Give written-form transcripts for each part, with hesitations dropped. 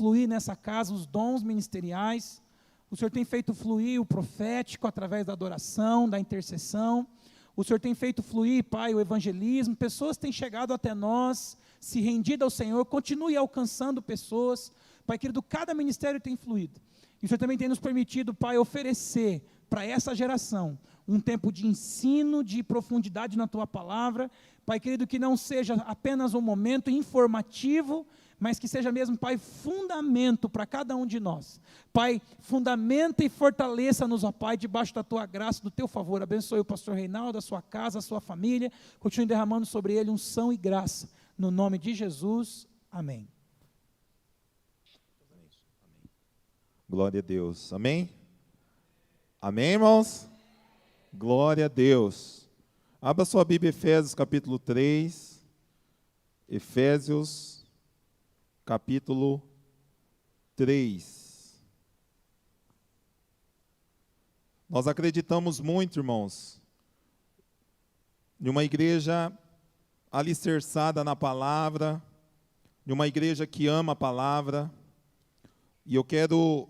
fluir nessa casa os dons ministeriais, o Senhor tem feito fluir o profético através da adoração, da intercessão, o Senhor tem feito fluir, Pai, o evangelismo, pessoas têm chegado até nós, se rendido ao Senhor, continue alcançando pessoas, Pai querido, cada ministério tem fluído, e o Senhor também tem nos permitido, Pai, oferecer para essa geração um tempo de ensino, de profundidade na Tua Palavra, Pai querido, que não seja apenas um momento informativo, mas que seja mesmo, Pai, fundamento para cada um de nós. Pai, fundamenta e fortaleça-nos, ó Pai, debaixo da Tua graça, do Teu favor. Abençoe o pastor Reinaldo, a sua casa, a sua família, continue derramando sobre ele unção e graça. No nome de Jesus, amém. Glória a Deus, amém? Amém, irmãos? Glória a Deus. Abra sua Bíblia, Efésios capítulo 3, Efésios capítulo 3. Nós acreditamos muito, irmãos, em uma igreja alicerçada na palavra, em uma igreja que ama a palavra, e eu quero,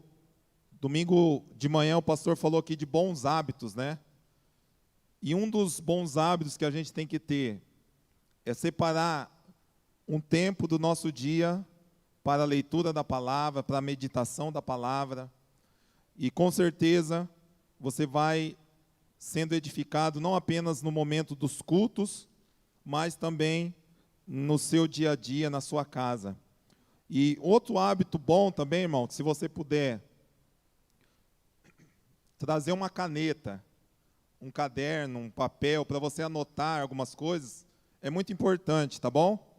domingo de manhã o pastor falou aqui de bons hábitos, né? E um dos bons hábitos que a gente tem que ter é separar um tempo do nosso dia para a leitura da palavra, para a meditação da palavra, e com certeza você vai sendo edificado não apenas no momento dos cultos, mas também no seu dia a dia, na sua casa. E outro hábito bom também, irmão, se você puder trazer uma caneta, um caderno, um papel, para você anotar algumas coisas, é muito importante, tá bom?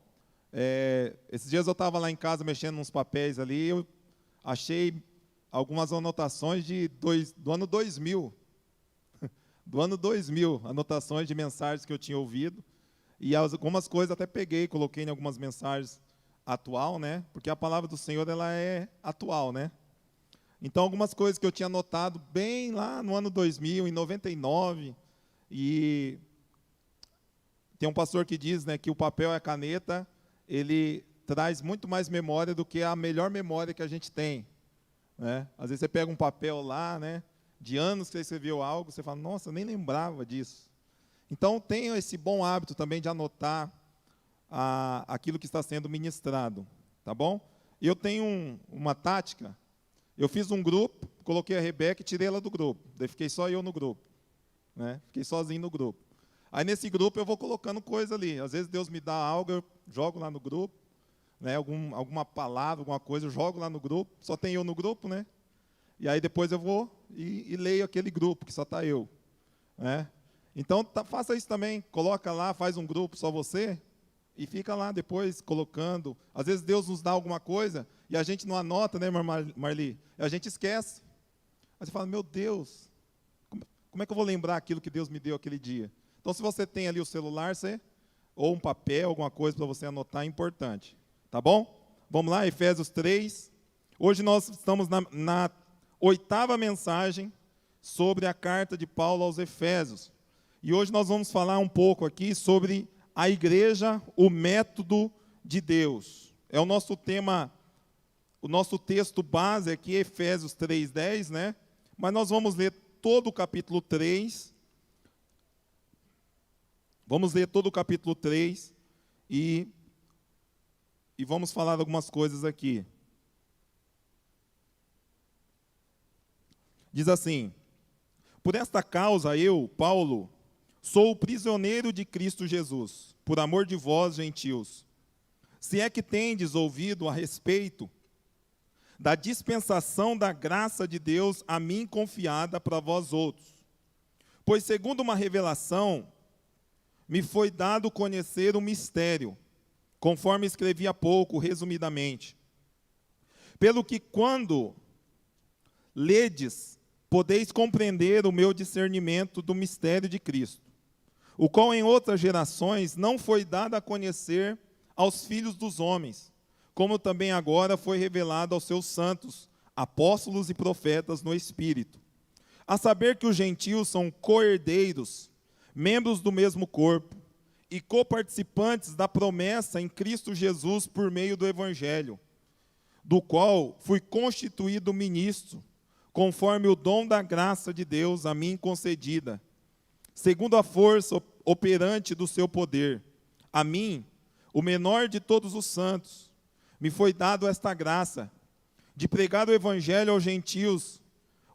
Esses dias eu estava lá em casa mexendo nos papéis ali, eu achei algumas anotações do ano 2000, do ano 2000, anotações de mensagens que eu tinha ouvido, e algumas coisas até peguei, coloquei em algumas mensagens atual, né? Porque a palavra do Senhor, ela é atual, né? Então, algumas coisas que eu tinha anotado bem lá no ano 2000, em 99, e tem um pastor que diz, né, que o papel e a caneta, ele traz muito mais memória do que a melhor memória que a gente tem, né? Às vezes você pega um papel lá, né, de anos que você escreveu algo, você fala, nossa, eu nem lembrava disso. Então, tenha esse bom hábito também de anotar aquilo que está sendo ministrado, tá bom? Eu tenho uma tática, eu fiz um grupo, coloquei a Rebeca e tirei ela do grupo, daí fiquei só eu no grupo, né? Fiquei sozinho no grupo. Aí nesse grupo eu vou colocando coisa ali, às vezes Deus me dá algo, eu jogo lá no grupo, né? Alguma palavra, alguma coisa, eu jogo lá no grupo, só tem eu no grupo, né? E aí depois eu vou e leio aquele grupo, que só está eu, né? Então faça isso também, coloca lá, faz um grupo só você, e fica lá depois colocando. Às vezes Deus nos dá alguma coisa, e a gente não anota, né, Marli? A gente esquece. Aí você fala, meu Deus, como é que eu vou lembrar aquilo que Deus me deu aquele dia? Então, se você tem ali o celular, ou um papel, alguma coisa para você anotar, é importante. Tá bom? Vamos lá, Efésios 3. Hoje nós estamos na 8ª mensagem sobre a carta de Paulo aos Efésios. E hoje nós vamos falar um pouco aqui sobre a igreja, o método de Deus. É o nosso tema, o nosso texto base aqui, Efésios 3:10, né? Mas nós vamos ler todo o capítulo 3. Vamos ler todo o capítulo 3 e vamos falar algumas coisas aqui. Diz assim: por esta causa eu, Paulo, sou o prisioneiro de Cristo Jesus, por amor de vós, gentios. Se é que tendes ouvido a respeito da dispensação da graça de Deus a mim confiada para vós outros. Pois segundo uma revelação, me foi dado conhecer um mistério, conforme escrevi há pouco, resumidamente. Pelo que quando ledes, podeis compreender o meu discernimento do mistério de Cristo, o qual em outras gerações não foi dado a conhecer aos filhos dos homens, como também agora foi revelado aos seus santos, apóstolos e profetas no Espírito. A saber que os gentios são co-herdeiros, membros do mesmo corpo, e coparticipantes da promessa em Cristo Jesus por meio do Evangelho, do qual fui constituído ministro, conforme o dom da graça de Deus a mim concedida, segundo a força operante do seu poder. A mim, o menor de todos os santos, me foi dado esta graça, de pregar o evangelho aos gentios,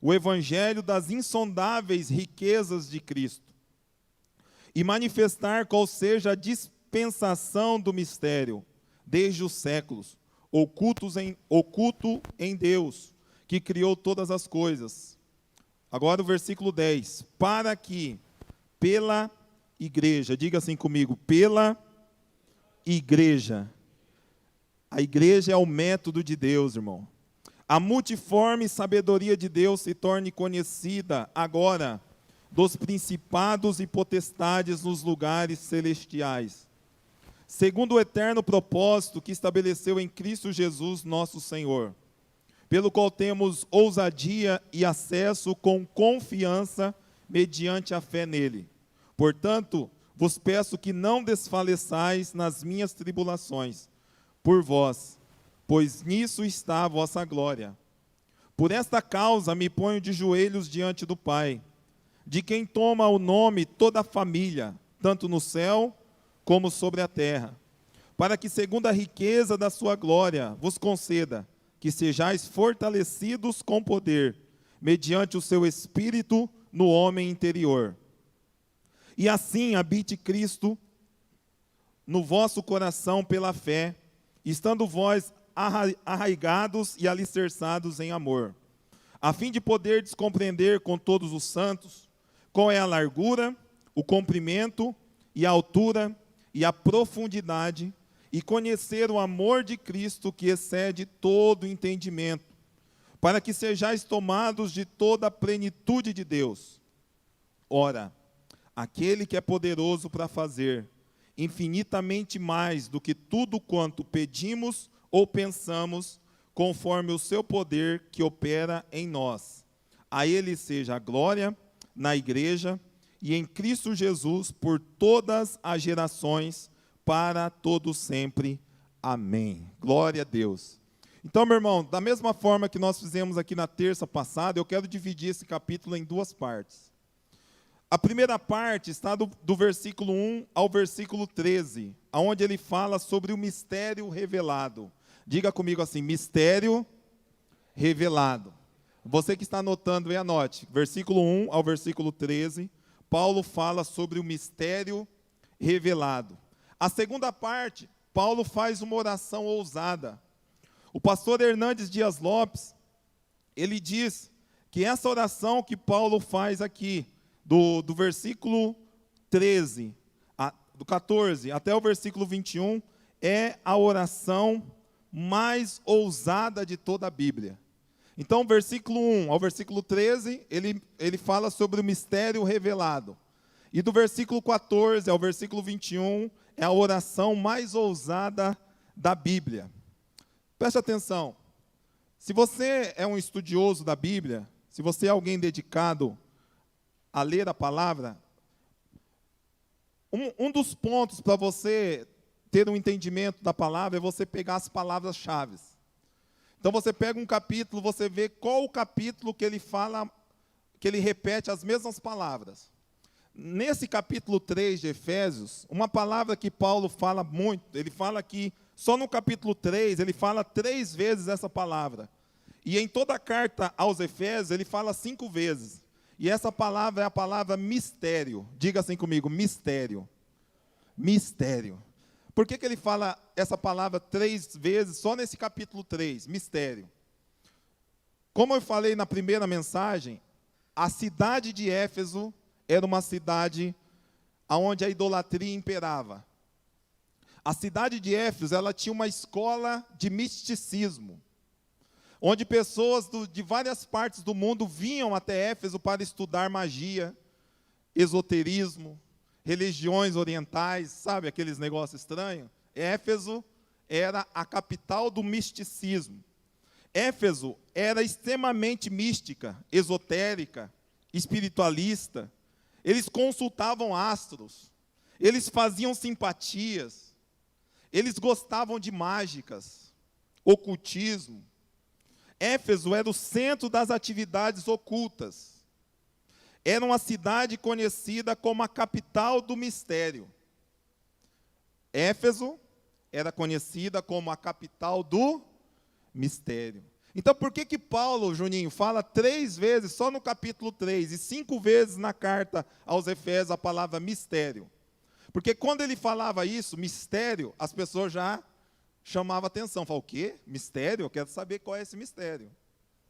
o evangelho das insondáveis riquezas de Cristo, e manifestar qual seja a dispensação do mistério, desde os séculos, oculto em Deus, que criou todas as coisas. Agora o versículo 10. Para que, pela igreja, diga assim comigo, pela igreja. A igreja é o método de Deus, irmão. A multiforme sabedoria de Deus se torne conhecida agora dos principados e potestades nos lugares celestiais, segundo o eterno propósito que estabeleceu em Cristo Jesus, nosso Senhor, pelo qual temos ousadia e acesso com confiança mediante a fé nele. Portanto, vos peço que não desfaleçais nas minhas tribulações por vós, pois nisso está a vossa glória. Por esta causa me ponho de joelhos diante do Pai, de quem toma o nome toda a família, tanto no céu como sobre a terra, para que, segundo a riqueza da sua glória, vos conceda que sejais fortalecidos com poder, mediante o seu Espírito no homem interior. E assim habite Cristo no vosso coração pela fé, estando vós arraigados e alicerçados em amor, a fim de poderdes compreender com todos os santos qual é a largura, o comprimento e a altura e a profundidade, e conhecer o amor de Cristo que excede todo entendimento, para que sejais tomados de toda a plenitude de Deus. Ora, aquele que é poderoso para fazer infinitamente mais do que tudo quanto pedimos ou pensamos, conforme o seu poder que opera em nós. A ele seja a glória na igreja e em Cristo Jesus por todas as gerações, para todos sempre. Amém. Glória a Deus. Então, meu irmão, da mesma forma que nós fizemos aqui na terça passada, eu quero dividir esse capítulo em duas partes. A primeira parte está do versículo 1 ao versículo 13, onde ele fala sobre o mistério revelado. Diga comigo assim, mistério revelado. Você que está anotando, anote. Versículo 1 ao versículo 13, Paulo fala sobre o mistério revelado. A segunda parte, Paulo faz uma oração ousada. O pastor Hernandes Dias Lopes, ele diz que essa oração que Paulo faz aqui, do versículo 13, do 14 até o versículo 21, é a oração mais ousada de toda a Bíblia. Então, versículo 1 ao versículo 13, ele fala sobre o mistério revelado. E do versículo 14 ao versículo 21, é a oração mais ousada da Bíblia. Preste atenção. Se você é um estudioso da Bíblia, se você é alguém dedicado a ler a palavra, um dos pontos para você ter um entendimento da palavra é você pegar as palavras-chave. Então você pega um capítulo, você vê qual o capítulo que ele fala, que ele repete as mesmas palavras. Nesse capítulo 3 de Efésios, uma palavra que Paulo fala muito, ele fala que só no capítulo 3, ele fala 3 vezes essa palavra. E em toda a carta aos Efésios, ele fala 5 vezes. E essa palavra é a palavra mistério. Diga assim comigo, mistério. Mistério. Por que ele fala essa palavra 3 vezes só nesse capítulo 3? Mistério. Como eu falei na primeira mensagem, a cidade de Éfeso era uma cidade onde a idolatria imperava. A cidade de Éfeso, ela tinha uma escola de misticismo, onde pessoas de várias partes do mundo vinham até Éfeso para estudar magia, esoterismo, religiões orientais, sabe aqueles negócios estranhos? Éfeso era a capital do misticismo. Éfeso era extremamente mística, esotérica, espiritualista. Eles consultavam astros, eles faziam simpatias, eles gostavam de mágicas. ocultismo. Éfeso era o centro das atividades ocultas. Era uma cidade conhecida como a capital do mistério. Éfeso era conhecida como a capital do mistério. Então, por que Paulo, Juninho, fala 3 vezes, só no capítulo 3, e 5 vezes na carta aos Efésios, a palavra mistério? Porque quando ele falava isso, mistério, as pessoas já chamavam atenção. Falavam, o quê? Mistério? Eu quero saber qual é esse mistério.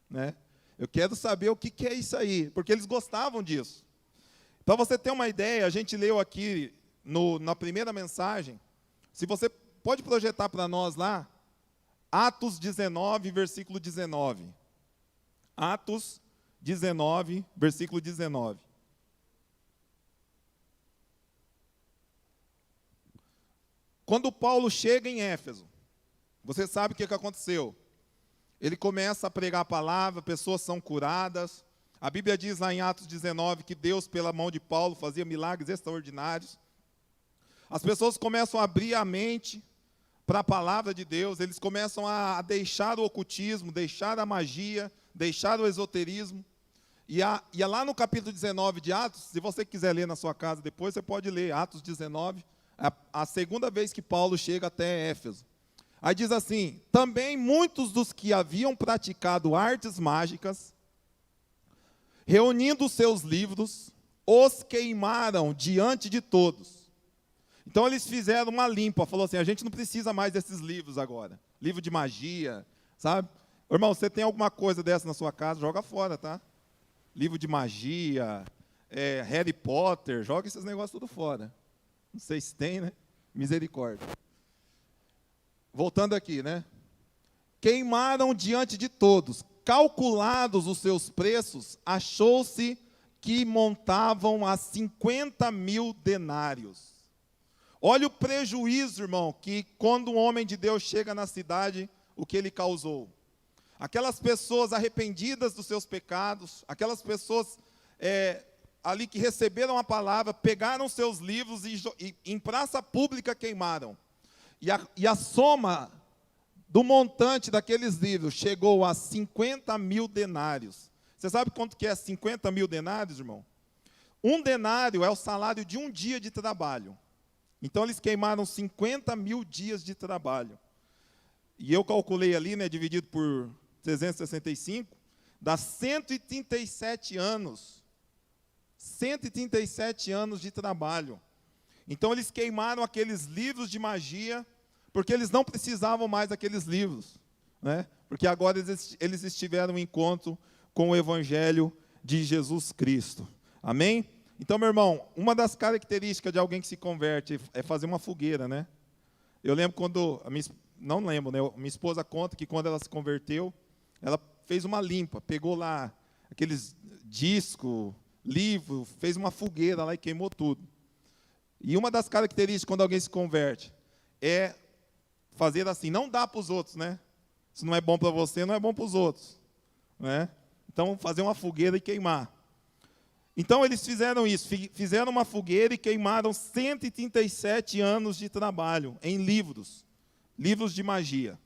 Né? Eu quero saber o que é isso aí, porque eles gostavam disso. Para você ter uma ideia, a gente leu aqui na primeira mensagem, se você pode projetar para nós lá, Atos 19, versículo 19. Atos 19, versículo 19. Quando Paulo chega em Éfeso, você sabe o que aconteceu? Ele começa a pregar a palavra, pessoas são curadas. A Bíblia diz lá em Atos 19 que Deus, pela mão de Paulo, fazia milagres extraordinários. As pessoas começam a abrir a mente para a palavra de Deus, eles começam a deixar o ocultismo, deixar a magia, deixar o esoterismo. E lá no capítulo 19 de Atos, se você quiser ler na sua casa depois, você pode ler Atos 19, a segunda vez que Paulo chega até Éfeso. Aí diz assim, também muitos dos que haviam praticado artes mágicas, reunindo os seus livros, os queimaram diante de todos. Então eles fizeram uma limpa, falou assim, a gente não precisa mais desses livros agora. Livro de magia, sabe? Irmão, você tem alguma coisa dessa na sua casa, joga fora, tá? Livro de magia, Harry Potter, joga esses negócios tudo fora. Não sei se tem, né? Misericórdia. Voltando aqui, né? Queimaram diante de todos. Calculados os seus preços, achou-se que montavam a 50.000 denários. Olha o prejuízo, irmão, que quando um homem de Deus chega na cidade, o que ele causou. Aquelas pessoas arrependidas dos seus pecados, aquelas pessoas ali que receberam a palavra, pegaram seus livros e em praça pública queimaram. E a soma do montante daqueles livros chegou a 50.000 denários. Você sabe quanto que é 50.000 denários, irmão? Um denário é o salário de um dia de trabalho. Então, eles queimaram 50.000 dias de trabalho. E eu calculei ali, né, dividido por 365, dá 137 anos. 137 anos de trabalho. Então, eles queimaram aqueles livros de magia, porque eles não precisavam mais daqueles livros. Né? Porque agora eles estiveram em encontro com o Evangelho de Jesus Cristo. Amém? Então, meu irmão, uma das características de alguém que se converte é fazer uma fogueira, né? Eu lembro quando, não lembro, né? Minha esposa conta que quando ela se converteu, ela fez uma limpa, pegou lá aqueles discos, livro, fez uma fogueira lá e queimou tudo. E uma das características quando alguém se converte é fazer assim, não dá para os outros, né? Se não é bom para você, não é bom para os outros, né? Então, fazer uma fogueira e queimar. Então, eles fizeram isso, fizeram uma fogueira e queimaram 137 anos de trabalho em livros de magia.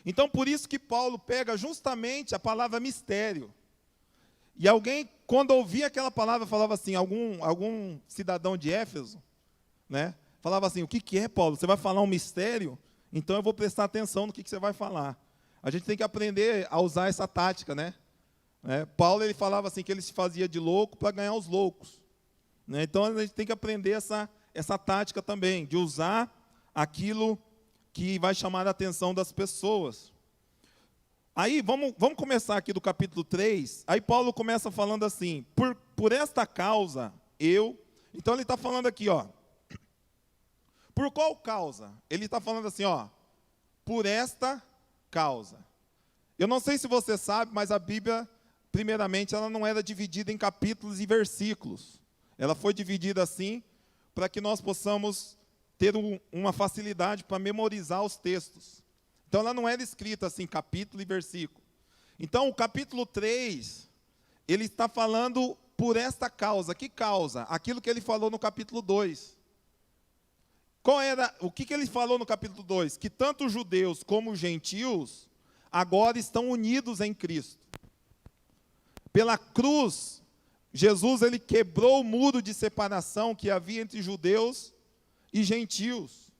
Então, por isso que Paulo pega justamente a palavra mistério. E alguém, quando ouvia aquela palavra, falava assim, algum cidadão de Éfeso, né, falava assim, o que é, Paulo? Você vai falar um mistério? Então, eu vou prestar atenção no que você vai falar. A gente tem que aprender a usar essa tática, né? Paulo ele falava assim que ele se fazia de louco para ganhar os loucos. Né? Então a gente tem que aprender essa tática também, de usar aquilo que vai chamar a atenção das pessoas. Aí vamos começar aqui do capítulo 3. Aí Paulo começa falando assim, por esta causa eu... Então ele está falando aqui, ó. Por qual causa? Ele está falando assim, ó. Por esta causa. Eu não sei se você sabe, mas a Bíblia... Primeiramente, ela não era dividida em capítulos e versículos. Ela foi dividida assim, para que nós possamos ter uma facilidade para memorizar os textos. Então, ela não era escrita assim, capítulo e versículo. Então, o capítulo 3, ele está falando por esta causa. Que causa? Aquilo que ele falou no capítulo 2. O que ele falou no capítulo 2? Que tanto os judeus como os gentios agora estão unidos em Cristo. Pela cruz, Jesus ele quebrou o muro de separação que havia entre judeus e gentios.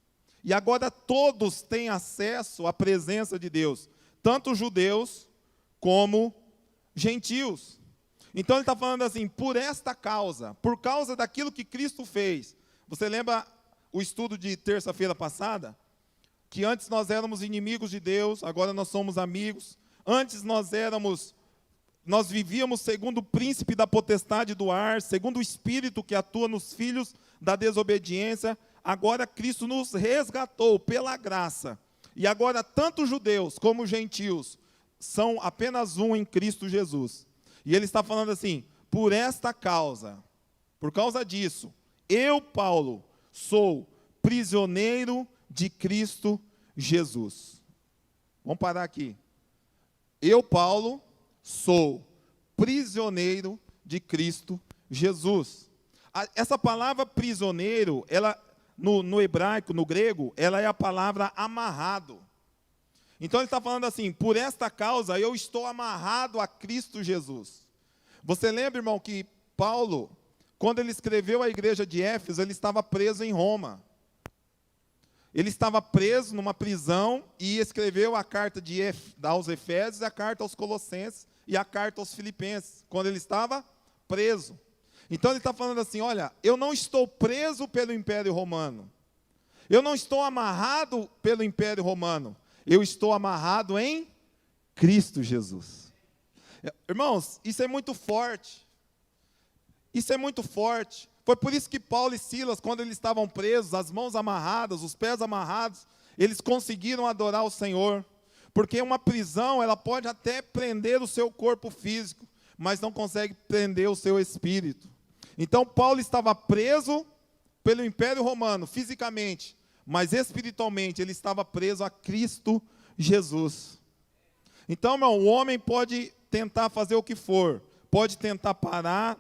E agora todos têm acesso à presença de Deus, tanto judeus como gentios. Então ele está falando assim, por esta causa, por causa daquilo que Cristo fez. Você lembra o estudo de terça-feira passada? Que antes nós éramos inimigos de Deus, agora nós somos amigos. Antes nós vivíamos segundo o príncipe da potestade do ar, segundo o espírito que atua nos filhos da desobediência. Agora Cristo nos resgatou pela graça. E agora tanto judeus como gentios são apenas um em Cristo Jesus. E ele está falando assim, por esta causa, por causa disso, eu, Paulo, sou prisioneiro de Cristo Jesus. Vamos parar aqui. Eu, Paulo, sou prisioneiro de Cristo Jesus. Essa palavra prisioneiro, ela, no hebraico, no grego, ela é a palavra amarrado. Então ele está falando assim, por esta causa eu estou amarrado a Cristo Jesus. Você lembra, irmão, que Paulo, quando ele escreveu a igreja de Éfeso, ele estava preso em Roma. Ele estava preso numa prisão e escreveu a carta aos Efésios, a carta aos Colossenses e a carta aos Filipenses, quando ele estava preso. Então ele está falando assim, olha, eu não estou preso pelo Império Romano. Eu não estou amarrado pelo Império Romano. Eu estou amarrado em Cristo Jesus. Irmãos, isso é muito forte. Isso é muito forte. Foi por isso que Paulo e Silas, quando eles estavam presos, as mãos amarradas, os pés amarrados, eles conseguiram adorar o Senhor. Porque uma prisão, ela pode até prender o seu corpo físico, mas não consegue prender o seu espírito. Então Paulo estava preso pelo Império Romano, fisicamente, mas espiritualmente ele estava preso a Cristo Jesus. Então, irmão, o homem pode tentar fazer o que for, pode tentar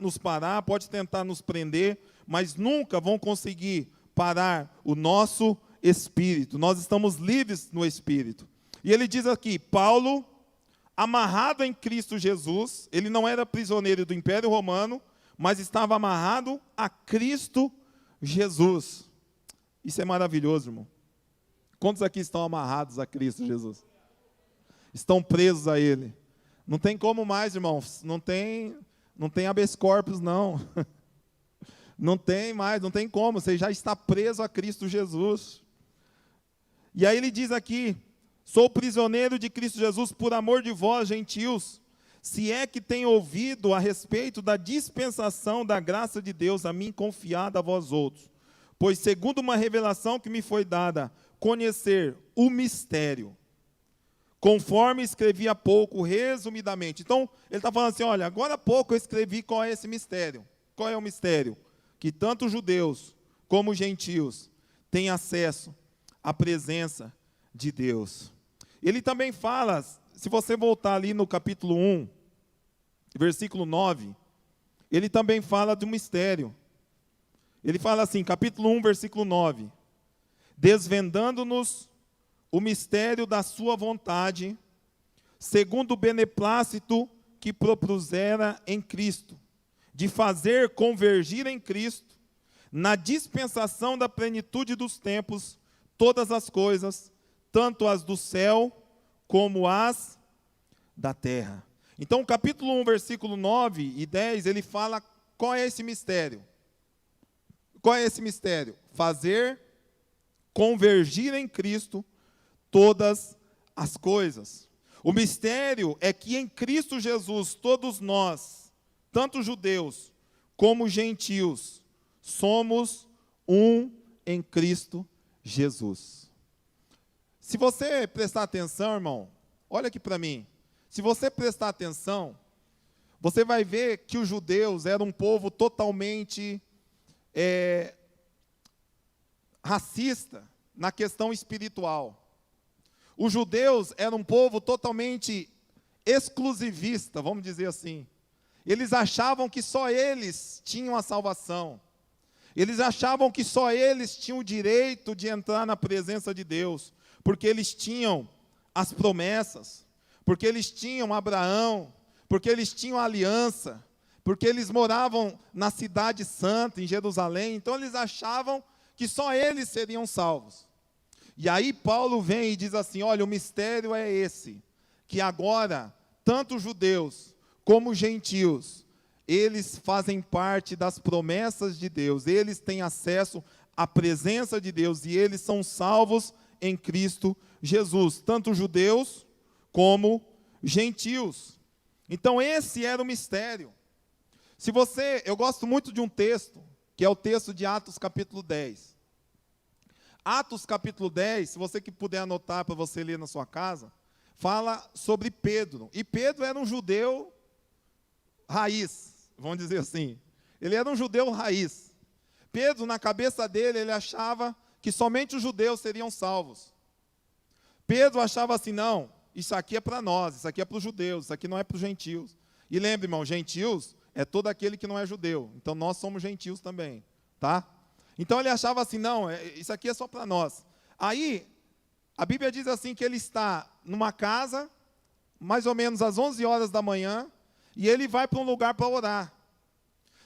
nos parar, pode tentar nos prender, mas nunca vão conseguir parar o nosso espírito. Nós estamos livres no espírito. E ele diz aqui, Paulo, amarrado em Cristo Jesus, ele não era prisioneiro do Império Romano, mas estava amarrado a Cristo Jesus. Isso é maravilhoso, irmão. Quantos aqui estão amarrados a Cristo Jesus? Estão presos a Ele. Não tem como mais, irmãos. Não tem habeas corpus, não. Não tem mais, não tem como. Você já está preso a Cristo Jesus. E aí ele diz aqui, sou prisioneiro de Cristo Jesus por amor de vós, gentios, se é que tenho ouvido a respeito da dispensação da graça de Deus a mim confiada a vós outros. Pois segundo uma revelação que me foi dada, conhecer o mistério, conforme escrevi há pouco, resumidamente. Então, ele está falando assim, olha, agora há pouco eu escrevi qual é esse mistério. Qual é o mistério? Que tanto judeus como gentios têm acesso à presença de Deus. Ele também fala, se você voltar ali no capítulo 1, versículo 9, ele também fala de um mistério. Ele fala assim, capítulo 1, versículo 9, desvendando-nos o mistério da sua vontade, segundo o beneplácito que propusera em Cristo, de fazer convergir em Cristo, na dispensação da plenitude dos tempos, todas as coisas, tanto as do céu como as da terra. Então, capítulo 1, versículo 9 e 10, ele fala qual é esse mistério. Qual é esse mistério? Fazer convergir em Cristo todas as coisas. O mistério é que em Cristo Jesus, todos nós, tanto judeus como gentios, somos um em Cristo Jesus. Se você prestar atenção, irmão, olha aqui para mim. Se você prestar atenção, você vai ver que os judeus eram um povo totalmente racista na questão espiritual. Os judeus eram um povo totalmente exclusivista, vamos dizer assim. Eles achavam que só eles tinham a salvação. Eles achavam que só eles tinham o direito de entrar na presença de Deus, porque eles tinham as promessas, porque eles tinham Abraão, porque eles tinham a aliança, porque eles moravam na cidade santa, em Jerusalém. Então eles achavam que só eles seriam salvos. E aí Paulo vem e diz assim: olha, o mistério é esse, que agora, tanto judeus como gentios, eles fazem parte das promessas de Deus, eles têm acesso à presença de Deus, e eles são salvos em Cristo Jesus, tanto judeus como gentios. Então esse era o mistério. Eu gosto muito de um texto, que é o texto de Atos capítulo 10. Atos capítulo 10, se você que puder anotar para você ler na sua casa, fala sobre Pedro. E Pedro era um judeu raiz, vamos dizer assim. Ele era um judeu raiz. Pedro, na cabeça dele, ele achava que somente os judeus seriam salvos. Pedro achava assim: não, isso aqui é para nós, isso aqui é para os judeus, isso aqui não é para os gentios. E lembre, irmão, gentios é todo aquele que não é judeu. Então nós somos gentios também, tá? Então ele achava assim: não, isso aqui é só para nós. Aí, a Bíblia diz assim que ele está numa casa, mais ou menos às 11 horas da manhã, e ele vai para um lugar para orar.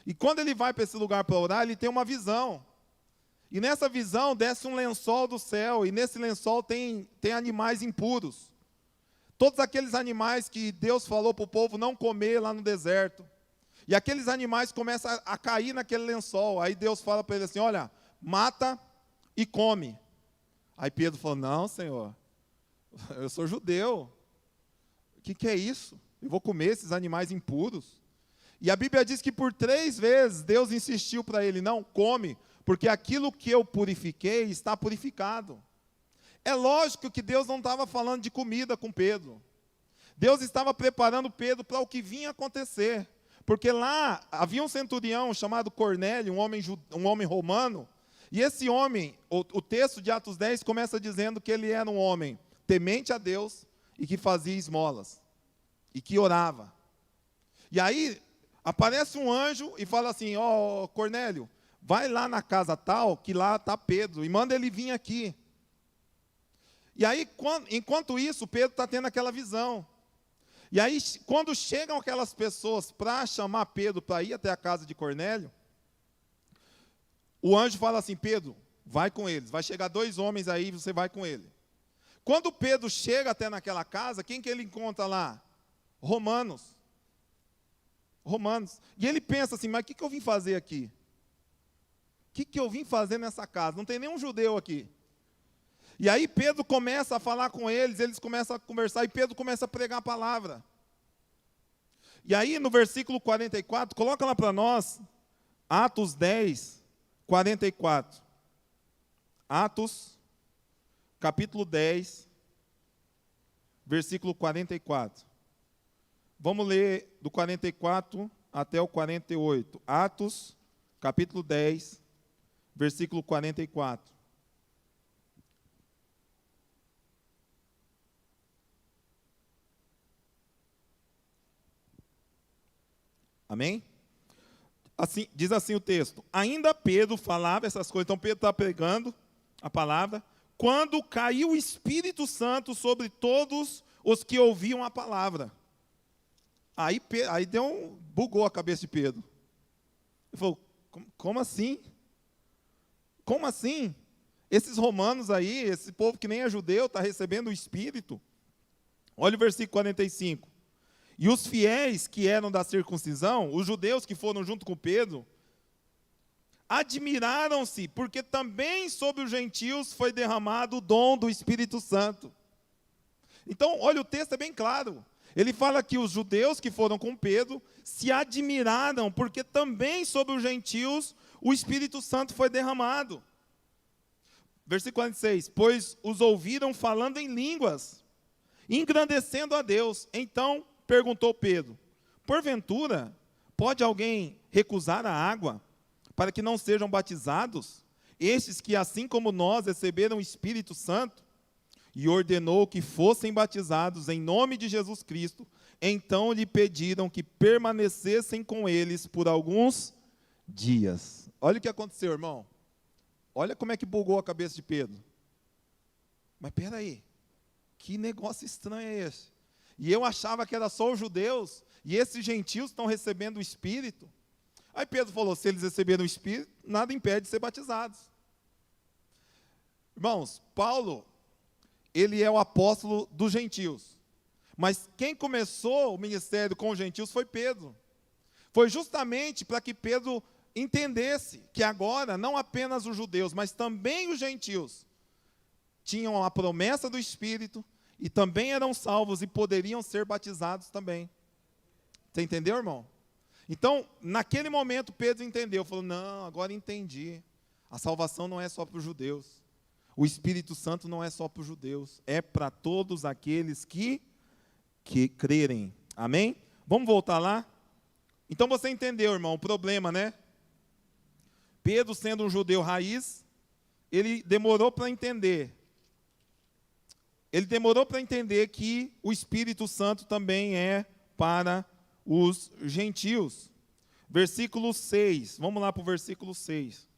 E quando ele vai para esse lugar para orar, ele tem uma visão. E nessa visão desce um lençol do céu, e nesse lençol tem animais impuros. Todos aqueles animais que Deus falou para o povo não comer lá no deserto. E aqueles animais começam a cair naquele lençol. Aí Deus fala para ele assim: olha, mata e come. Aí Pedro falou: não, Senhor, eu sou judeu. O que é isso? Eu vou comer esses animais impuros? E a Bíblia diz que por 3 vezes Deus insistiu para ele: não, come, porque aquilo que eu purifiquei está purificado. É lógico que Deus não estava falando de comida com Pedro. Deus estava preparando Pedro para o que vinha acontecer. Porque lá havia um centurião chamado Cornélio, um homem romano, e esse homem, o texto de Atos 10 começa dizendo que ele era um homem temente a Deus e que fazia esmolas, e que orava. E aí aparece um anjo e fala assim: ó, Cornélio, vai lá na casa tal, que lá está Pedro, e manda ele vir aqui. E aí, enquanto isso, Pedro está tendo aquela visão. E aí, quando chegam aquelas pessoas para chamar Pedro para ir até a casa de Cornélio, o anjo fala assim: Pedro, vai com eles, vai chegar 2 homens aí, você vai com ele. Quando Pedro chega até naquela casa, quem que ele encontra lá? Romanos. E ele pensa assim: mas o que eu vim fazer aqui? O que eu vim fazer nessa casa? Não tem nenhum judeu aqui. E aí Pedro começa a falar com eles começam a conversar, e Pedro começa a pregar a palavra. E aí no versículo 44, coloca lá para nós, Atos 10, 44. Atos, capítulo 10, versículo 44. Vamos ler do 44 até o 48. Atos, capítulo 10, versículo 44. Amém? Assim, diz assim o texto: ainda Pedro falava essas coisas, então Pedro está pregando a palavra, quando caiu o Espírito Santo sobre todos os que ouviam a palavra. Aí bugou a cabeça de Pedro. Ele falou: como assim? Como assim? Esses romanos aí, esse povo que nem é judeu, está recebendo o Espírito. Olha o versículo 45. E os fiéis que eram da circuncisão, os judeus que foram junto com Pedro, admiraram-se, porque também sobre os gentios foi derramado o dom do Espírito Santo. Então, olha, o texto é bem claro. Ele fala que os judeus que foram com Pedro se admiraram, porque também sobre os gentios o Espírito Santo foi derramado. Versículo 46, pois os ouviram falando em línguas, engrandecendo a Deus. Então perguntou Pedro: porventura, pode alguém recusar a água, para que não sejam batizados, estes que, assim como nós, receberam o Espírito Santo? E ordenou que fossem batizados em nome de Jesus Cristo. Então lhe pediram que permanecessem com eles por alguns dias. olha o que aconteceu, irmão. Olha como é que bugou a cabeça de Pedro. Mas espera aí, que negócio estranho é esse? E eu achava que era só os judeus, e esses gentios estão recebendo o Espírito. Aí Pedro falou, se eles receberam o Espírito, nada impede de ser batizados. Irmãos, Paulo, ele é o apóstolo dos gentios. Mas quem começou o ministério com os gentios foi Pedro. Foi justamente para que Pedro entendesse que agora, não apenas os judeus, mas também os gentios, tinham a promessa do Espírito, e também eram salvos e poderiam ser batizados também. Você entendeu, irmão? Então, naquele momento, Pedro entendeu, falou, não, agora entendi. A salvação não é só para os judeus. O Espírito Santo não é só para os judeus. É para todos aqueles que crerem. Amém? Vamos voltar lá? Então, você entendeu, irmão, o problema, né? Pedro, sendo um judeu raiz, ele demorou para entender. Ele demorou para entender que o Espírito Santo também é para os gentios. Versículo 6. Vamos lá para o versículo 6.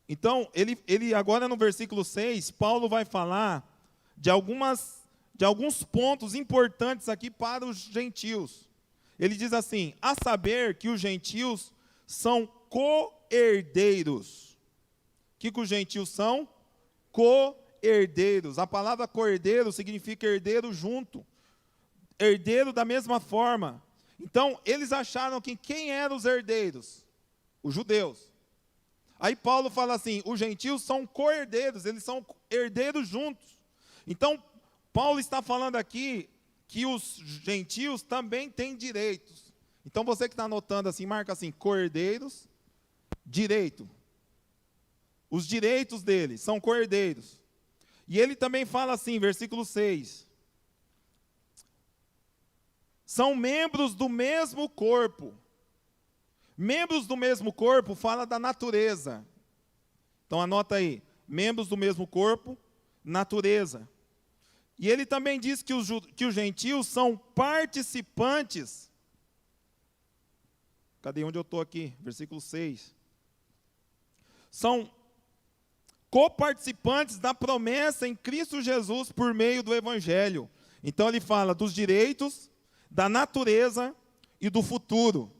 Então, ele agora no versículo 6, Paulo vai falar de alguns pontos importantes aqui para os gentios. Ele diz assim, a saber que os gentios são co-herdeiros. O que os gentios são? Co-herdeiros. A palavra co-herdeiro significa herdeiro junto. Herdeiro da mesma forma. Então, eles acharam que quem eram os herdeiros? Os judeus. Aí Paulo fala assim, os gentios são co-herdeiros, eles são herdeiros juntos. Então, Paulo está falando aqui que os gentios também têm direitos. Então, você que está anotando assim, marca assim, co-herdeiros, direito. Os direitos deles são co-herdeiros. E ele também fala assim, versículo 6. São membros do mesmo corpo. Membros do mesmo corpo fala da natureza. Então anota aí, membros do mesmo corpo, natureza. E ele também diz que os gentios são participantes. Cadê onde eu estou aqui? Versículo 6. São coparticipantes da promessa em Cristo Jesus por meio do Evangelho. Então ele fala dos direitos, da natureza e do futuro.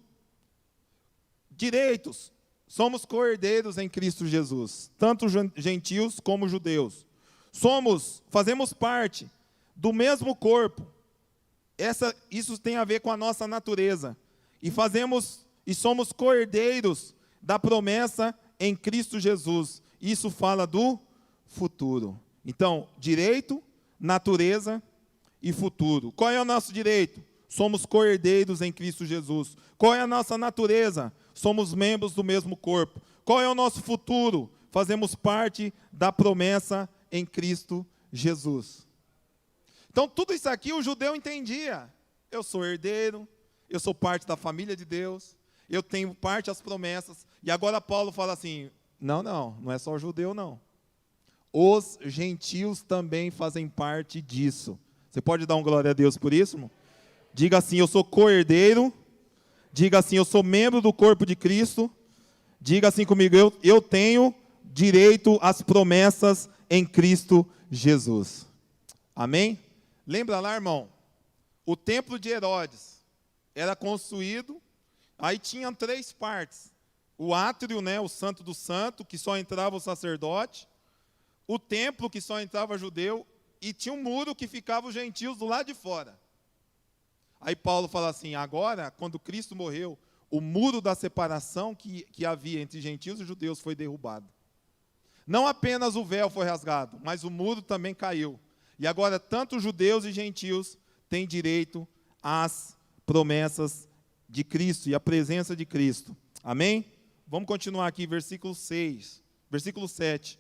Direitos, somos co-herdeiros em Cristo Jesus, tanto gentios como judeus. Fazemos parte do mesmo corpo. Isso tem a ver com a nossa natureza. E somos co-herdeiros da promessa em Cristo Jesus. Isso fala do futuro. Então, direito, natureza e futuro. Qual é o nosso direito? Somos co-herdeiros em Cristo Jesus. Qual é a nossa natureza? Somos membros do mesmo corpo. Qual é o nosso futuro? Fazemos parte da promessa em Cristo Jesus. Então, tudo isso aqui o judeu entendia. Eu sou herdeiro, eu sou parte da família de Deus, eu tenho parte das promessas. E agora Paulo fala assim, não é só o judeu, não. Os gentios também fazem parte disso. Você pode dar um glória a Deus por isso, irmão? Diga assim, eu sou co-herdeiro. Diga assim, eu sou membro do corpo de Cristo. Diga assim comigo, eu tenho direito às promessas em Cristo Jesus. Amém? Lembra lá, irmão? O templo de Herodes era construído, aí tinha 3 partes. O átrio, né, o santo do santo, que só entrava o sacerdote. O templo, que só entrava judeu. E tinha um muro que ficava os gentios do lado de fora. Aí Paulo fala assim, agora, quando Cristo morreu, o muro da separação que havia entre gentios e judeus foi derrubado. Não apenas o véu foi rasgado, mas o muro também caiu. E agora, tanto judeus e gentios têm direito às promessas de Cristo e à presença de Cristo. Amém? Vamos continuar aqui, versículo 6, versículo 7.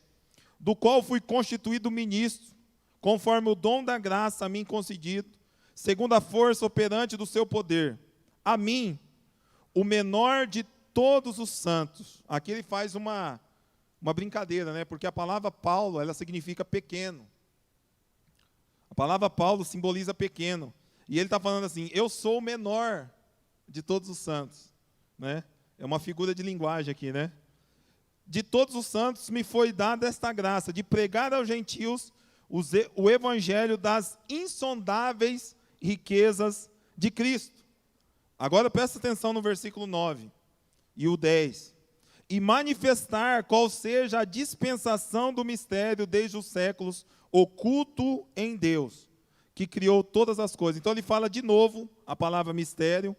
Do qual fui constituído ministro, conforme o dom da graça a mim concedido, segundo a força operante do seu poder. A mim, o menor de todos os santos. Aqui ele faz uma brincadeira, né? Porque a palavra Paulo, ela significa pequeno. A palavra Paulo simboliza pequeno. E ele está falando assim, eu sou o menor de todos os santos. Né? É uma figura de linguagem aqui, né? De todos os santos me foi dada esta graça, de pregar aos gentios o evangelho das insondáveis riquezas de Cristo. Agora presta atenção no versículo 9 e o 10. E manifestar qual seja a dispensação do mistério desde os séculos, oculto em Deus, que criou todas as coisas. Então ele fala de novo a palavra mistério,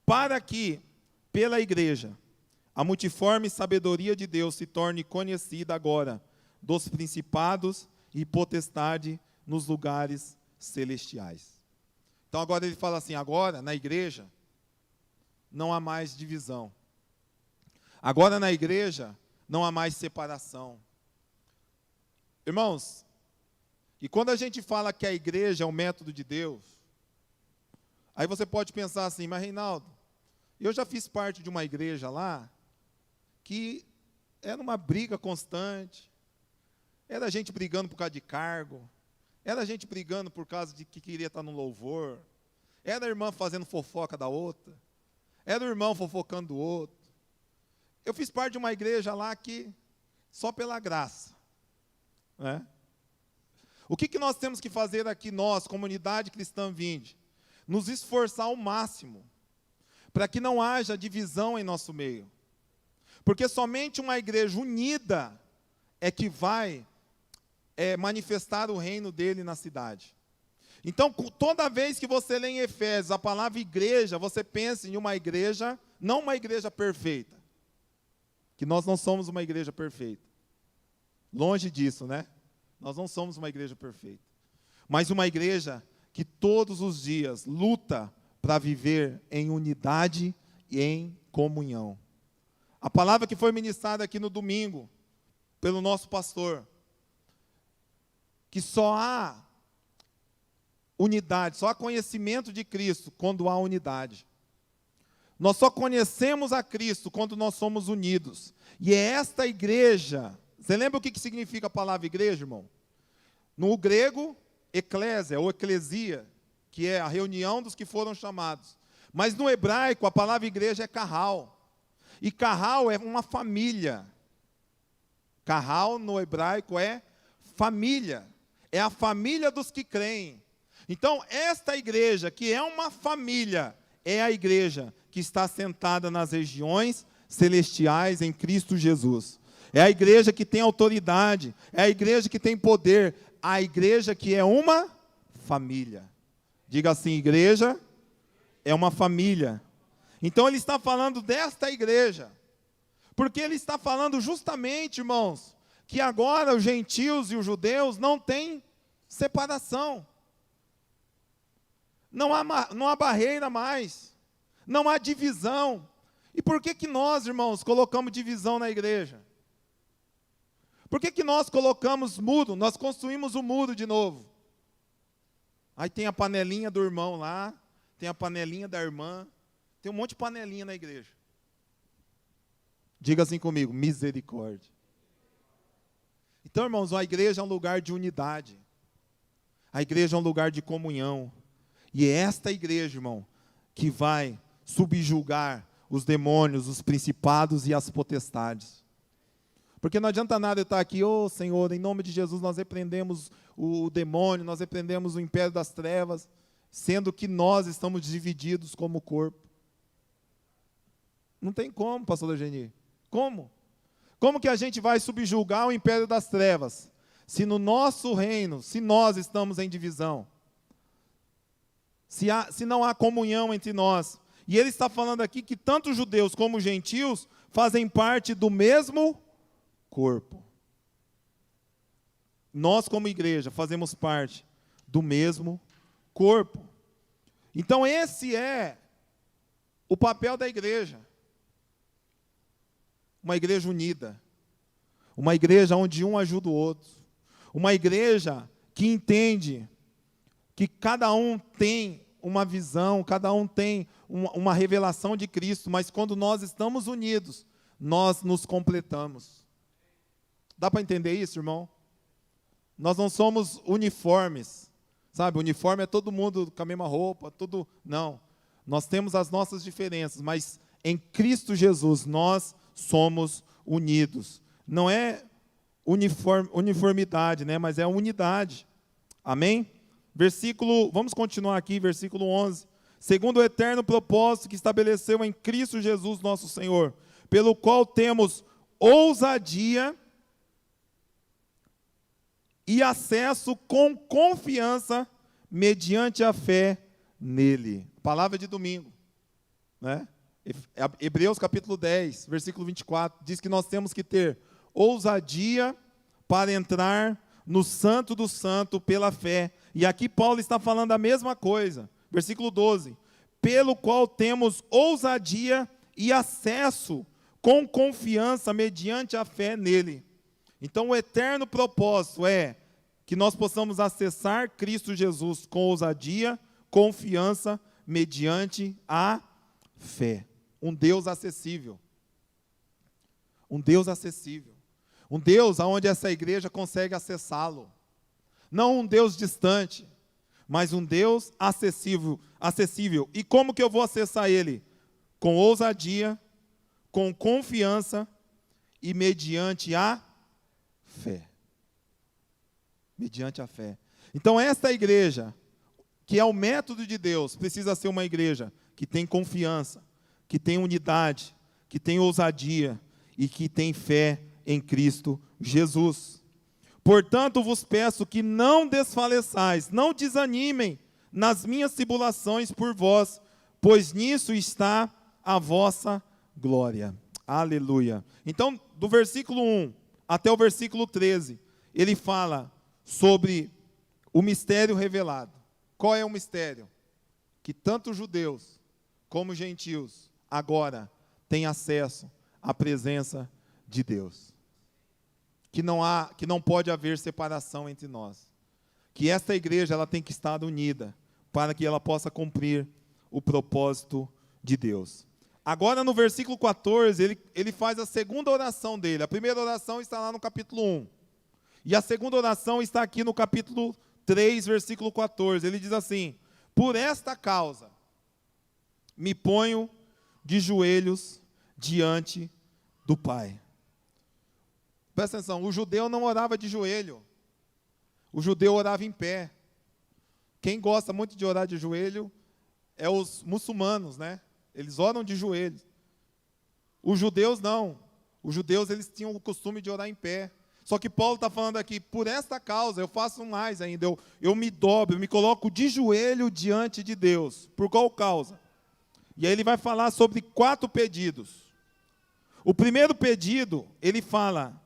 para que, pela igreja, a multiforme sabedoria de Deus se torne conhecida agora dos principados e potestade nos lugares celestiais. Então agora ele fala assim, agora na igreja não há mais divisão. Agora na igreja não há mais separação. Irmãos, e quando a gente fala que a igreja é o método de Deus, aí você pode pensar assim, mas Reinaldo, eu já fiz parte de uma igreja lá, que era uma briga constante, era gente brigando por causa de cargo, era gente brigando por causa de que queria estar no louvor, era a irmã fazendo fofoca da outra, era o irmão fofocando do outro. Eu fiz parte de uma igreja lá que, só pela graça, né? O que nós temos que fazer aqui, nós, comunidade cristã Vinde? Nos esforçar ao máximo, para que não haja divisão em nosso meio. Porque somente uma igreja unida é que vai manifestar o reino dele na cidade. Então, toda vez que você lê em Efésios a palavra igreja, você pensa em uma igreja, não uma igreja perfeita. Que nós não somos uma igreja perfeita. Longe disso, né? Nós não somos uma igreja perfeita. Mas uma igreja que todos os dias luta para viver em unidade e em comunhão. A palavra que foi ministrada aqui no domingo, pelo nosso pastor, que só há unidade, só há conhecimento de Cristo quando há unidade. Nós só conhecemos a Cristo quando nós somos unidos. E é esta igreja, você lembra o que significa a palavra igreja, irmão? No grego, eclésia ou eclesia, que é a reunião dos que foram chamados. Mas no hebraico, a palavra igreja é carral. E carral é uma família. Carral no hebraico é família. É a família dos que creem. Então, esta igreja, que é uma família, é a igreja que está sentada nas regiões celestiais em Cristo Jesus. É a igreja que tem autoridade, é a igreja que tem poder, a igreja que é uma família. Diga assim, igreja é uma família. Então ele está falando desta igreja, porque ele está falando justamente, irmãos, que agora os gentios e os judeus não têm separação. Não há barreira mais, não há divisão. E por que nós, irmãos, colocamos divisão na igreja? Por que nós colocamos muro, nós construímos o muro de novo? Aí tem a panelinha do irmão lá, tem a panelinha da irmã, tem um monte de panelinha na igreja. Diga assim comigo, misericórdia. Então, irmãos, a igreja é um lugar de unidade. A igreja é um lugar de comunhão. E é esta igreja, irmão, que vai subjugar os demônios, os principados e as potestades. Porque não adianta nada eu estar aqui, ô Senhor, em nome de Jesus nós repreendemos o demônio, nós repreendemos o império das trevas, sendo que nós estamos divididos como corpo. Não tem como, pastor Eugênio. Como? Como que a gente vai subjugar o império das trevas, se no nosso reino, se nós estamos em divisão? Se não há comunhão entre nós. E ele está falando aqui que tanto judeus como gentios fazem parte do mesmo corpo. Nós, como igreja, fazemos parte do mesmo corpo. Então, esse é o papel da igreja. Uma igreja unida. Uma igreja onde um ajuda o outro. Uma igreja que entende que cada um tem uma visão, cada um tem uma revelação de Cristo, mas quando nós estamos unidos, nós nos completamos. Dá para entender isso, irmão? Nós não somos uniformes, sabe? Uniforme é todo mundo com a mesma roupa, tudo. Não. Nós temos as nossas diferenças, mas em Cristo Jesus, nós somos unidos. Não é uniformidade, né? Mas é unidade. Amém? Vamos continuar aqui, versículo 11. Segundo o eterno propósito que estabeleceu em Cristo Jesus nosso Senhor, pelo qual temos ousadia e acesso com confiança mediante a fé nele. Palavra de domingo, né? Hebreus capítulo 10, versículo 24, diz que nós temos que ter ousadia para entrar no santo do santo pela fé. E aqui Paulo está falando a mesma coisa. Versículo 12, pelo qual temos ousadia e acesso com confiança mediante a fé nele. Então o eterno propósito é que nós possamos acessar Cristo Jesus com ousadia, confiança, mediante a fé. Um Deus acessível. Um Deus acessível. Um Deus aonde essa igreja consegue acessá-lo. Não um Deus distante, mas um Deus acessível. E como que eu vou acessar Ele? Com ousadia, com confiança e mediante a fé. Mediante a fé. Então esta igreja, que é o método de Deus, precisa ser uma igreja que tem confiança, que tem unidade, que tem ousadia e que tem fé em Cristo Jesus. Portanto, vos peço que não desfaleçais, não desanimem nas minhas tribulações por vós, pois nisso está a vossa glória. Aleluia. Então, do versículo 1 até o versículo 13, ele fala sobre o mistério revelado. Qual é o mistério? Que tanto judeus como gentios agora têm acesso à presença de Deus. Que não pode haver separação entre nós. Que esta igreja ela tem que estar unida para que ela possa cumprir o propósito de Deus. Agora no versículo 14, ele faz a segunda oração dele. A primeira oração está lá no capítulo 1. E a segunda oração está aqui no capítulo 3, versículo 14. Ele diz assim: por esta causa me ponho de joelhos diante do Pai. Presta atenção, o judeu não orava de joelho. O judeu orava em pé. Quem gosta muito de orar de joelho é os muçulmanos, né? Eles oram de joelho. Os judeus não. Os judeus eles tinham o costume de orar em pé. Só que Paulo está falando aqui, por esta causa, eu faço mais ainda. Eu me dobro, eu me coloco de joelho diante de Deus. Por qual causa? E aí ele vai falar sobre 4 pedidos. O primeiro pedido, ele fala...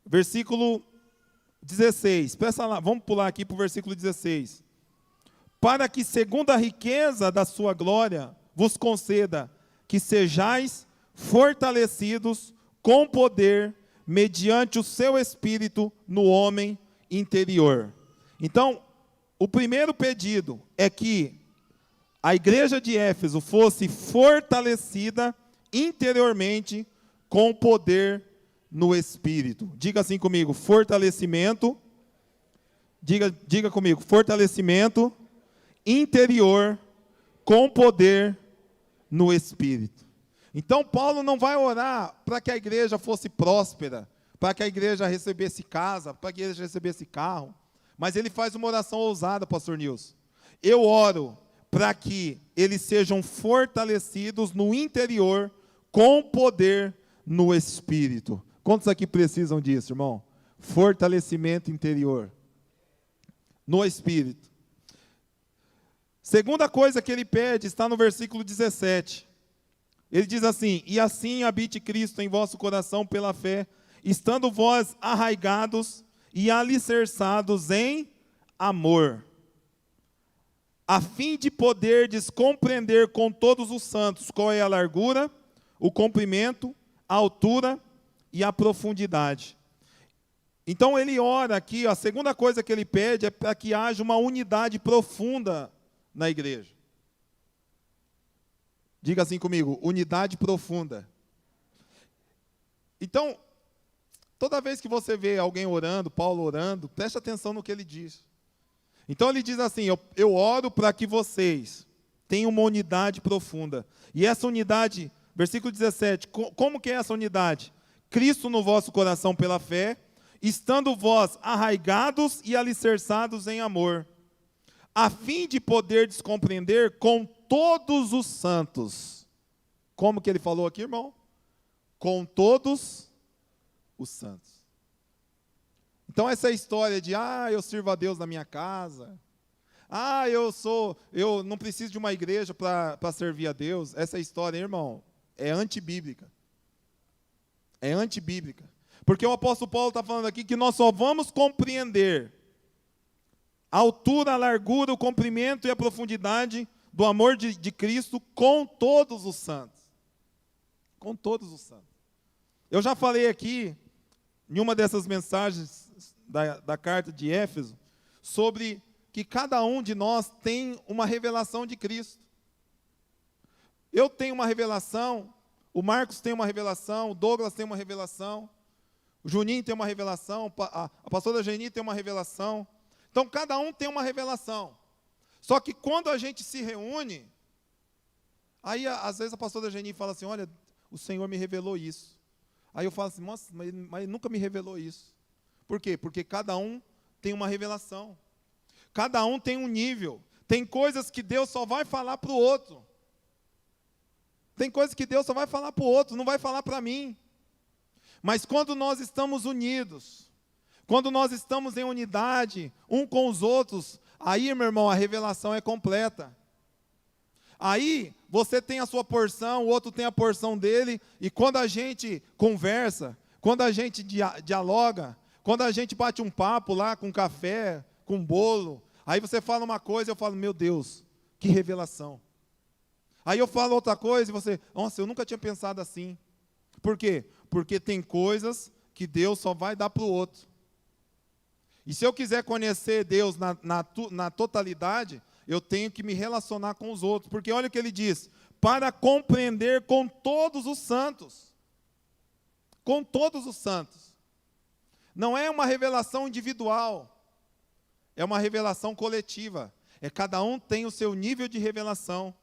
Versículo 16, presta lá, vamos pular aqui para o versículo 16. Para que, segundo a riqueza da sua glória, vos conceda que sejais fortalecidos com poder, mediante o seu Espírito no homem interior. Então, o primeiro pedido é que a igreja de Éfeso fosse fortalecida interiormente com poder no Espírito. Diga assim comigo, fortalecimento. Diga comigo, fortalecimento interior com poder no Espírito. Então Paulo não vai orar para que a igreja fosse próspera, para que a igreja recebesse casa, para que a igreja recebesse carro, mas ele faz uma oração ousada, pastor Nilson. Eu oro para que eles sejam fortalecidos no interior com poder no Espírito. Quantos aqui precisam disso, irmão? Fortalecimento interior no Espírito. Segunda coisa que ele pede está no versículo 17. Ele diz assim: e assim habite Cristo em vosso coração pela fé, estando vós arraigados e alicerçados em amor, a fim de poderdes compreender com todos os santos qual é a largura, o comprimento, a altura e a profundidade. Então ele ora aqui, a segunda coisa que ele pede é para que haja uma unidade profunda na igreja. Diga assim comigo, unidade profunda. Então, toda vez que você vê alguém orando, Paulo orando, preste atenção no que ele diz. Então ele diz assim, eu oro para que vocês tem uma unidade profunda. E essa unidade, versículo 17, como que é essa unidade? Cristo no vosso coração pela fé, estando vós arraigados e alicerçados em amor, a fim de poderdes compreender com todos os santos. Como que ele falou aqui, irmão? Com todos os santos. Então essa história de, eu sirvo a Deus na minha casa, eu não preciso de uma igreja para servir a Deus, essa história, irmão, é antibíblica. É antibíblica. Porque o apóstolo Paulo está falando aqui que nós só vamos compreender a altura, a largura, o comprimento e a profundidade do amor de Cristo com todos os santos. Com todos os santos. Eu já falei aqui, em uma dessas mensagens da carta de Éfeso, sobre que cada um de nós tem uma revelação de Cristo. Eu tenho uma revelação, o Marcos tem uma revelação, o Douglas tem uma revelação, o Juninho tem uma revelação, a pastora Geni tem uma revelação. Então, cada um tem uma revelação. Só que quando a gente se reúne, aí às vezes a pastora Geni fala assim, olha, o Senhor me revelou isso. Aí eu falo assim, nossa, mas ele nunca me revelou isso. Por quê? Porque cada um tem uma revelação. Cada um tem um nível. Tem coisas que Deus só vai falar para o outro. Tem coisas que Deus só vai falar para o outro, não vai falar para mim. Mas quando nós estamos unidos, quando nós estamos em unidade, um com os outros, aí, meu irmão, a revelação é completa. Aí, você tem a sua porção, o outro tem a porção dele, e quando a gente conversa, quando a gente dialoga, quando a gente bate um papo lá com café, com bolo, aí você fala uma coisa, eu falo, meu Deus, que revelação. Aí eu falo outra coisa e você, nossa, eu nunca tinha pensado assim. Por quê? Porque tem coisas que Deus só vai dar para o outro. E se eu quiser conhecer Deus na totalidade, eu tenho que me relacionar com os outros. Porque olha o que ele diz, para compreender com todos os santos. Com todos os santos. Não é uma revelação individual, é uma revelação coletiva. Cada um tem o seu nível de revelação.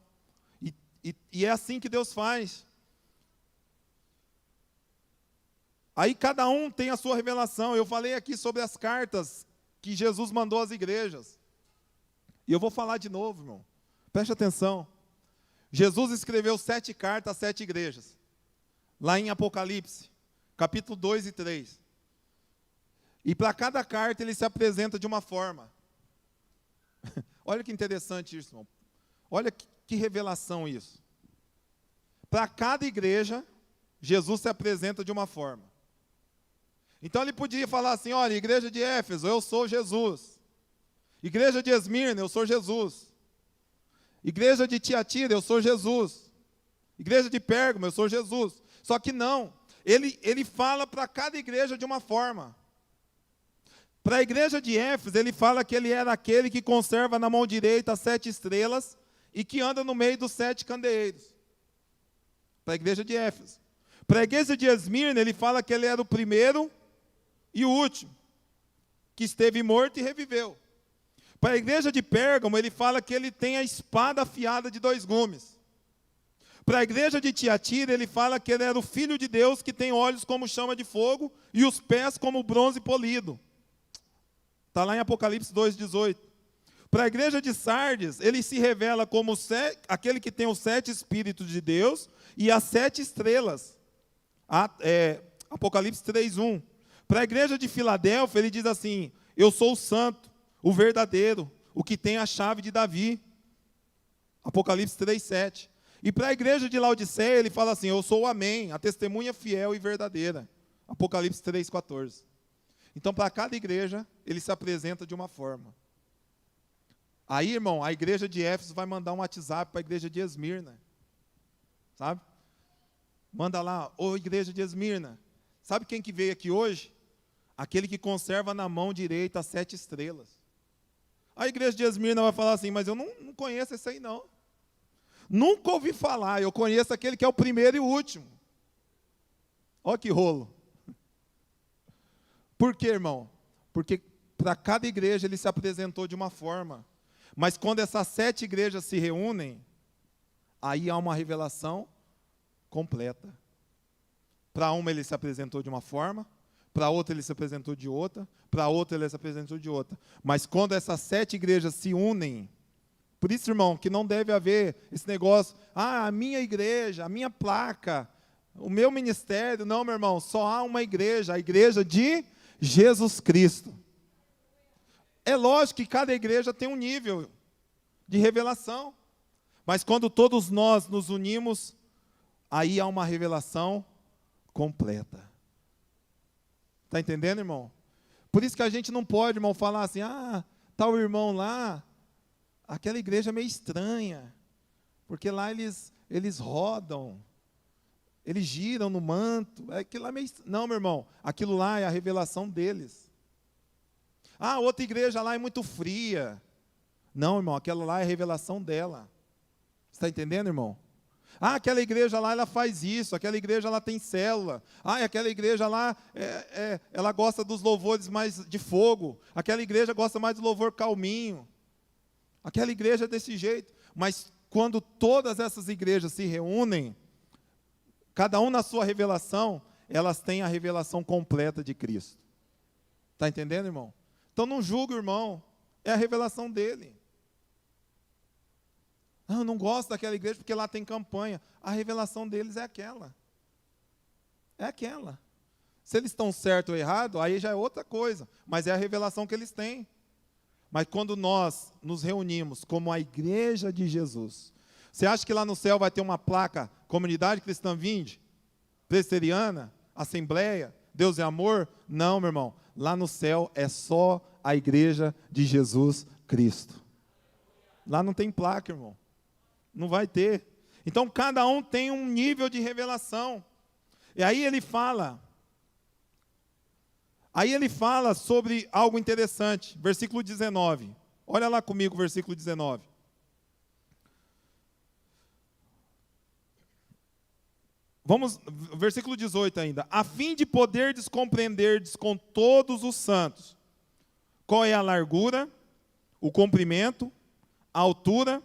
E é assim que Deus faz. Aí cada um tem a sua revelação. Eu falei aqui sobre as cartas que Jesus mandou às igrejas. E eu vou falar de novo, irmão. Preste atenção. Jesus escreveu 7 cartas a 7 igrejas. Lá em Apocalipse, capítulo 2 e 3. E para cada carta ele se apresenta de uma forma. Olha que interessante isso, irmão. Olha que revelação isso. Para cada igreja, Jesus se apresenta de uma forma. Então ele podia falar assim, olha, igreja de Éfeso, eu sou Jesus. Igreja de Esmirna, eu sou Jesus. Igreja de Tiatira, eu sou Jesus. Igreja de Pérgamo, eu sou Jesus. Só que não, ele fala para cada igreja de uma forma. Para a igreja de Éfeso, ele fala que ele era aquele que conserva na mão direita as 7 estrelas e que anda no meio dos 7 candeeiros. Para a igreja de Éfeso. Para a igreja de Esmirna, ele fala que ele era o primeiro e o último, que esteve morto e reviveu. Para a igreja de Pérgamo, ele fala que ele tem a espada afiada de 2 gumes. Para a igreja de Tiatira, ele fala que ele era o Filho de Deus, que tem olhos como chama de fogo e os pés como bronze polido. Está lá em Apocalipse 2,18. Para a igreja de Sardes, ele se revela como aquele que tem os 7 Espíritos de Deus e as 7 estrelas. Apocalipse 3,1. Para a igreja de Filadélfia, ele diz assim, eu sou o santo, o verdadeiro, o que tem a chave de Davi. Apocalipse 3,7. E para a igreja de Laodiceia, ele fala assim, eu sou o Amém, a testemunha fiel e verdadeira. Apocalipse 3,14. Então, para cada igreja, ele se apresenta de uma forma. Aí, irmão, a igreja de Éfeso vai mandar um WhatsApp para a igreja de Esmirna. Sabe? Manda lá, ô igreja de Esmirna. Sabe quem que veio aqui hoje? Aquele que conserva na mão direita as 7 estrelas. A igreja de Esmirna vai falar assim, mas eu não conheço esse aí não. Nunca ouvi falar, eu conheço aquele que é o primeiro e o último. Olha que rolo. Por quê, irmão? Porque para cada igreja ele se apresentou de uma forma. Mas quando essas 7 igrejas se reúnem, aí há uma revelação completa. Para uma ele se apresentou de uma forma, para outra ele se apresentou de outra, para outra ele se apresentou de outra. Mas quando essas 7 igrejas se unem, por isso, irmão, que não deve haver esse negócio, a minha igreja, a minha placa, o meu ministério. Não, meu irmão, só há uma igreja, a igreja de Jesus Cristo. É lógico que cada igreja tem um nível de revelação, mas quando todos nós nos unimos, aí há uma revelação completa. Está entendendo, irmão? Por isso que a gente não pode, irmão, falar assim, tal irmão lá, aquela igreja é meio estranha, porque lá eles rodam, eles giram no manto, aquilo lá é meio estranho. Não, meu irmão, aquilo lá é a revelação deles. Outra igreja lá é muito fria. Não, irmão, aquela lá é a revelação dela. Você está entendendo, irmão? Aquela igreja lá, ela faz isso, aquela igreja lá tem célula, aquela igreja lá, ela gosta dos louvores mais de fogo, aquela igreja gosta mais do louvor calminho, aquela igreja é desse jeito. Mas quando todas essas igrejas se reúnem, cada um na sua revelação, elas têm a revelação completa de Cristo. Está entendendo, irmão? Então não julgue o irmão, é a revelação dele. Eu não gosto daquela igreja porque lá tem campanha. A revelação deles é aquela. É aquela. Se eles estão certo ou errado, aí já é outra coisa. Mas é a revelação que eles têm. Mas quando nós nos reunimos como a igreja de Jesus, você acha que lá no céu vai ter uma placa, Comunidade Cristã Vinde, Presbiteriana, Assembleia, Deus é Amor? Não, meu irmão. Lá no céu é só a igreja de Jesus Cristo. Lá não tem placa, irmão. Não vai ter. Então, cada um tem um nível de revelação. E aí ele fala sobre algo interessante. Versículo 19. Olha lá comigo, versículo 19. Vamos, versículo 18 ainda. A fim de poderdes compreenderdes com todos os santos qual é a largura, o comprimento, a altura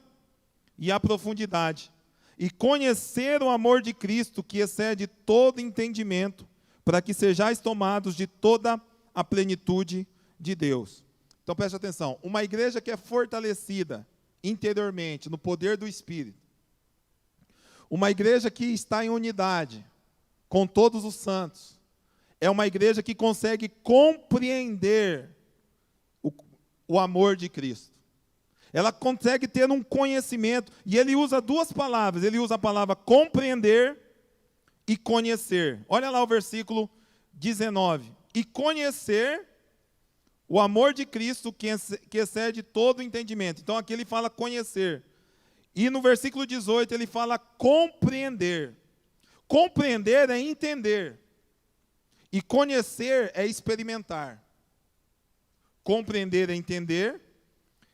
e a profundidade, e conhecer o amor de Cristo que excede todo entendimento, para que sejais tomados de toda a plenitude de Deus. Então preste atenção, uma igreja que é fortalecida interiormente no poder do Espírito, uma igreja que está em unidade com todos os santos, é uma igreja que consegue compreender o amor de Cristo. Ela consegue ter um conhecimento, e ele usa 2 palavras, ele usa a palavra compreender e conhecer. Olha lá o versículo 19. E conhecer o amor de Cristo que excede todo o entendimento. Então aqui ele fala conhecer. E no versículo 18 ele fala compreender. Compreender é entender. E conhecer é experimentar. Compreender é entender.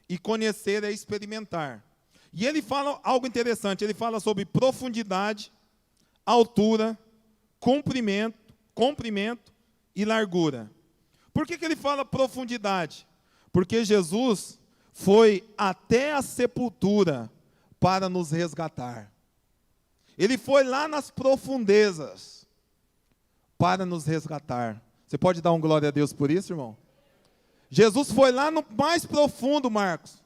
E conhecer é experimentar. E ele fala algo interessante, ele fala sobre profundidade, altura, comprimento e largura. Por que ele fala profundidade? Porque Jesus foi até a sepultura para nos resgatar. Ele foi lá nas profundezas para nos resgatar. Você pode dar um glória a Deus por isso, irmão? Jesus foi lá no mais profundo, Marcos,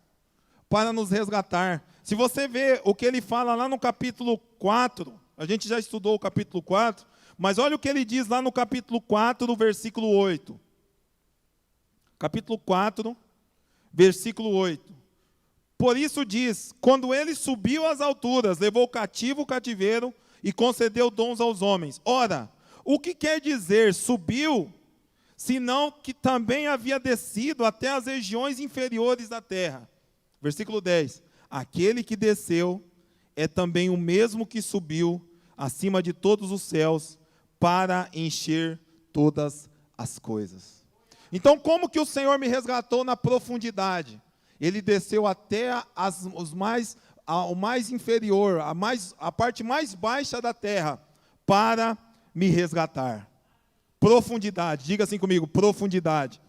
para nos resgatar. Se você vê o que ele fala lá no capítulo 4, a gente já estudou o capítulo 4, mas olha o que ele diz lá no capítulo 4, no versículo 8. Capítulo 4, versículo 8. Por isso diz, quando ele subiu às alturas, levou cativo o cativeiro e concedeu dons aos homens. Ora, o que quer dizer subiu, senão que também havia descido até as regiões inferiores da terra. Versículo 10. Aquele que desceu é também o mesmo que subiu acima de todos os céus para encher todas as coisas. Então, como que o Senhor me resgatou na profundidade? Ele desceu até o mais inferior, a parte mais baixa da terra, para me resgatar. Profundidade, diga assim comigo, profundidade.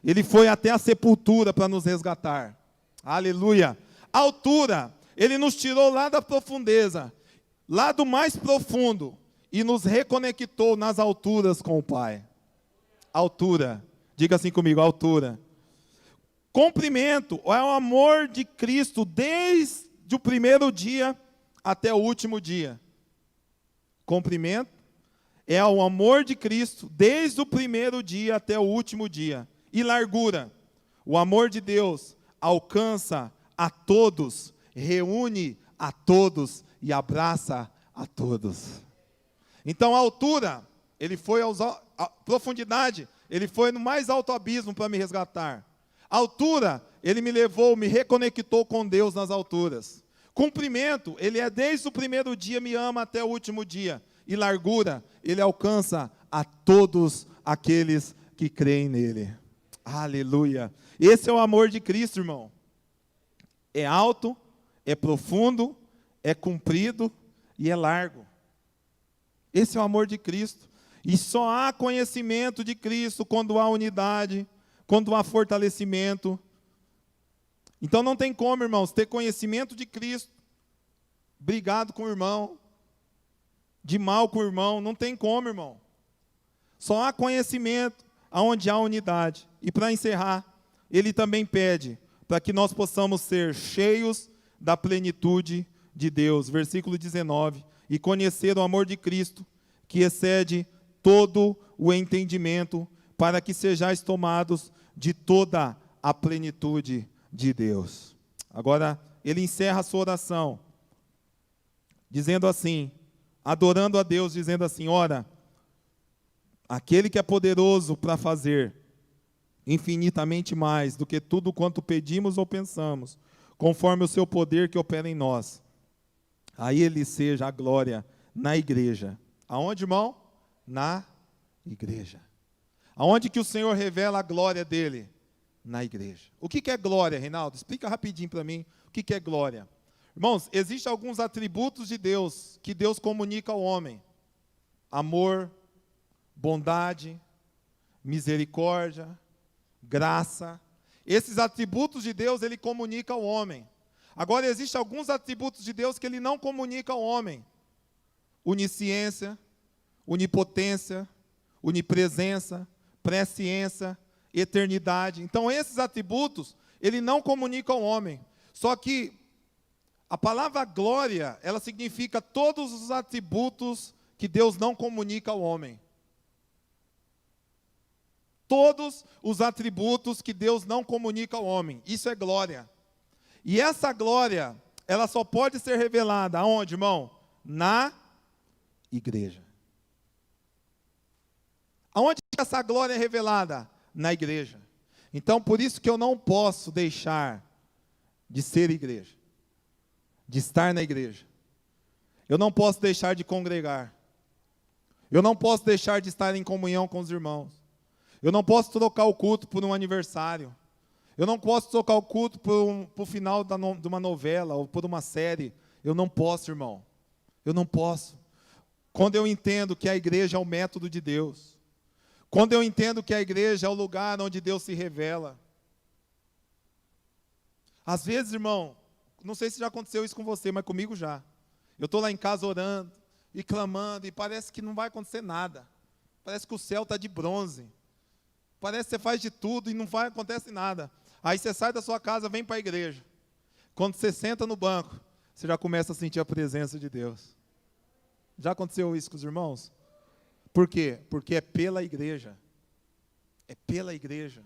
Ele foi até a sepultura para nos resgatar. Aleluia. Altura Ele nos tirou lá da profundeza, lá do mais profundo, e nos reconectou nas alturas com o Pai. Altura. Diga assim comigo, altura. Comprimento é o amor de Cristo desde o primeiro dia até o último dia. Comprimento é o amor de Cristo desde o primeiro dia até o último dia. E largura, o amor de Deus alcança a todos, reúne a todos e abraça a todos. Então a altura, ele foi a profundidade, ele foi no mais alto abismo para me resgatar. A altura, ele me levou, me reconectou com Deus nas alturas. Cumprimento, ele é desde o primeiro dia, me ama até o último dia. E largura, ele alcança a todos aqueles que creem nele. Aleluia. Esse é o amor de Cristo, irmão. É alto, é profundo, é comprido e é largo. Esse é o amor de Cristo. E só há conhecimento de Cristo quando há unidade, quando há fortalecimento. Então não tem como, irmãos, ter conhecimento de Cristo, brigado com o irmão, de mal com o irmão, não tem como, irmão. Só há conhecimento onde há unidade. E para encerrar, ele também pede para que nós possamos ser cheios da plenitude de Deus. Versículo 19. E conhecer o amor de Cristo, que excede todo o entendimento, para que sejais tomados de toda a plenitude de Deus. Agora, ele encerra a sua oração, dizendo assim, adorando a Deus, dizendo assim, ora, aquele que é poderoso para fazer infinitamente mais do que tudo quanto pedimos ou pensamos, conforme o seu poder que opera em nós, a ele seja a glória na igreja. Aonde, irmão? Na igreja. Aonde que o Senhor revela a glória dele? Na igreja. O que é glória, Reinaldo? Explica rapidinho para mim o que é glória. Irmãos, existem alguns atributos de Deus que Deus comunica ao homem. Amor, bondade, misericórdia, graça. Esses atributos de Deus ele comunica ao homem. Agora, existem alguns atributos de Deus que ele não comunica ao homem. Onisciência, onipotência, onipresença, presciência, eternidade. Então, esses atributos, ele não comunica ao homem. Só que a palavra glória, ela significa todos os atributos que Deus não comunica ao homem. Todos os atributos que Deus não comunica ao homem. Isso é glória. E essa glória, ela só pode ser revelada aonde, irmão? Na igreja. Aonde essa glória é revelada? Na igreja. Então, por isso que eu não posso deixar de ser igreja, de estar na igreja. Eu não posso deixar de congregar. Eu não posso deixar de estar em comunhão com os irmãos. Eu não posso trocar o culto por um aniversário. Eu não posso trocar o culto por o final de uma novela ou por uma série. Eu não posso, irmão. Eu não posso. Quando eu entendo que a igreja é o método de Deus. Quando eu entendo que a igreja é o lugar onde Deus se revela. Às vezes, irmão, não sei se já aconteceu isso com você, mas comigo já. Eu estou lá em casa orando e clamando e parece que não vai acontecer nada. Parece que o céu está de bronze. Parece que você faz de tudo e não acontece nada. Aí você sai da sua casa, vem para a igreja. Quando você senta no banco, você já começa a sentir a presença de Deus. Já aconteceu isso com os irmãos? Por quê? Porque é pela igreja. É pela igreja.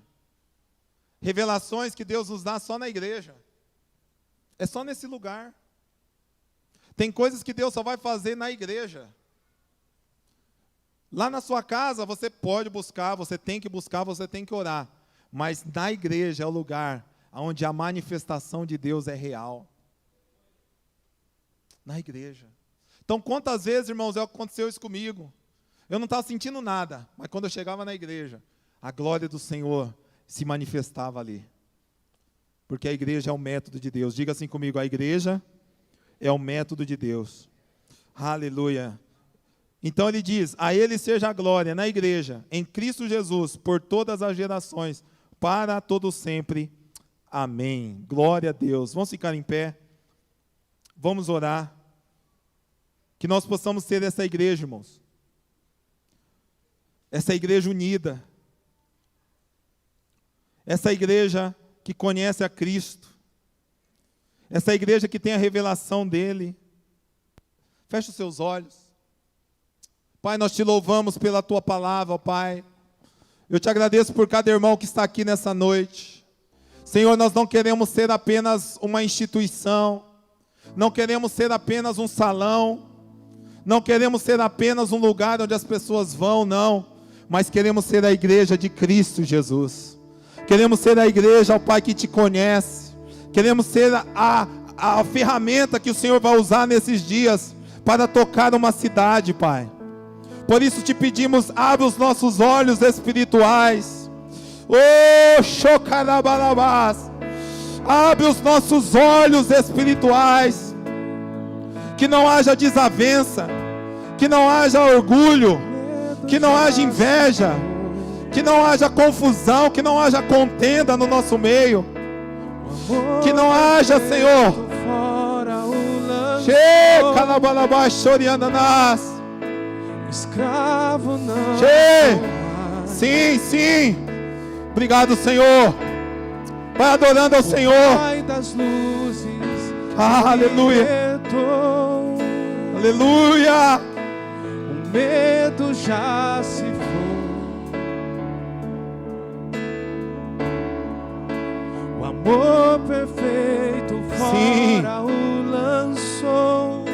Revelações que Deus nos dá só na igreja. É só nesse lugar. Tem coisas que Deus só vai fazer na igreja. Lá na sua casa você pode buscar, você tem que orar. Mas na igreja é o lugar onde a manifestação de Deus é real. Na igreja. Então, quantas vezes, irmãos, aconteceu isso comigo? Eu não estava sentindo nada, mas quando eu chegava na igreja, a glória do Senhor se manifestava ali. Porque a igreja é o método de Deus. Diga assim comigo, a igreja é o método de Deus. Aleluia. Então ele diz, a ele seja a glória na igreja, em Cristo Jesus, por todas as gerações, para todo sempre. Amém. Glória a Deus. Vamos ficar em pé. Vamos orar. Que nós possamos ser essa igreja, irmãos. Essa igreja unida. Essa igreja que conhece a Cristo. Essa igreja que tem a revelação dEle. Feche os seus olhos. Pai, nós te louvamos pela Tua palavra, ó Pai. Eu te agradeço por cada irmão que está aqui nessa noite. Senhor, nós não queremos ser apenas uma instituição. Não queremos ser apenas um salão. Não queremos ser apenas um lugar onde as pessoas vão, não. Mas queremos ser a igreja de Cristo Jesus. Queremos ser a igreja, ó Pai, que te conhece. Queremos ser a ferramenta que o Senhor vai usar nesses dias para tocar uma cidade, Pai. Por isso te pedimos, abre os nossos olhos espirituais. Oh, Shokarabalabás. Abre os nossos olhos espirituais. Que não haja desavença. Que não haja orgulho. Que não haja inveja. Que não haja confusão. Que não haja contenda no nosso meio. Que não haja, Senhor. Shekalabalabás Shoriandanás. Escravo não. Sim, sim. Obrigado, Senhor. Vai adorando ao Senhor. Pai das luzes. Aleluia. Aleluia. O medo já se foi. O amor perfeito fora o lançou.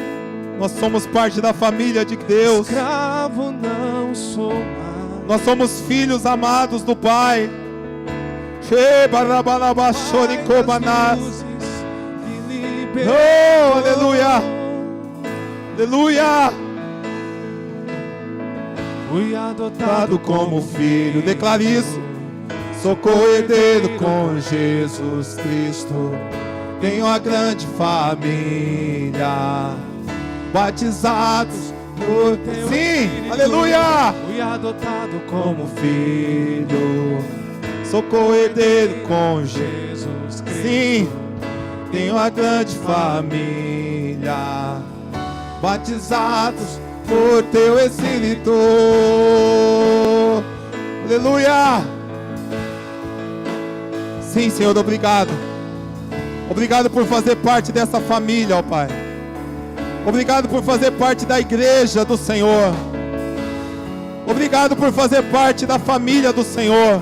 Nós somos parte da família de Deus. Escravo não sou mais. Nós somos filhos amados do Pai. Oh, aleluia. Aleluia. Fui adotado como filho. Declare isso. Sou co-herdeiro com Jesus Cristo. Tenho uma grande família. Batizados por teu Espírito. Aleluia. Fui adotado Como filho. Sou co-herdeiro com Jesus Cristo. Sim. Tenho uma grande família. Batizados por teu Espírito. Aleluia. Sim, Senhor, obrigado. Obrigado por fazer parte dessa família, ó Pai. Obrigado por fazer parte da igreja do Senhor. Obrigado por fazer parte da família do Senhor.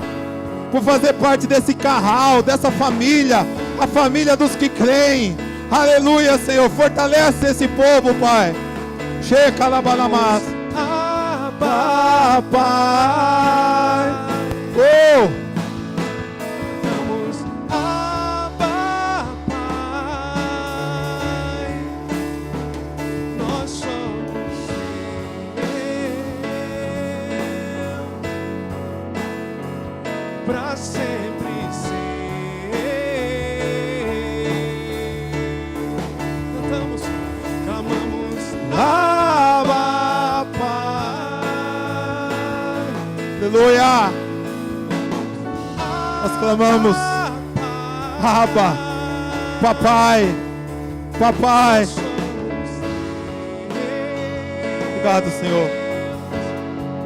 Por fazer parte desse carral, dessa família, a família dos que creem. Aleluia, Senhor. Fortalece esse povo, Pai. Checa labanamás. Abba, Pai. Oh! Vamos, Abba, Pai. Nós somos teus, pra sempre ser. Cantamos, clamamos, Abba, Pai. Aleluia. Nós clamamos. Abba, Papai. Papai. Obrigado, Senhor.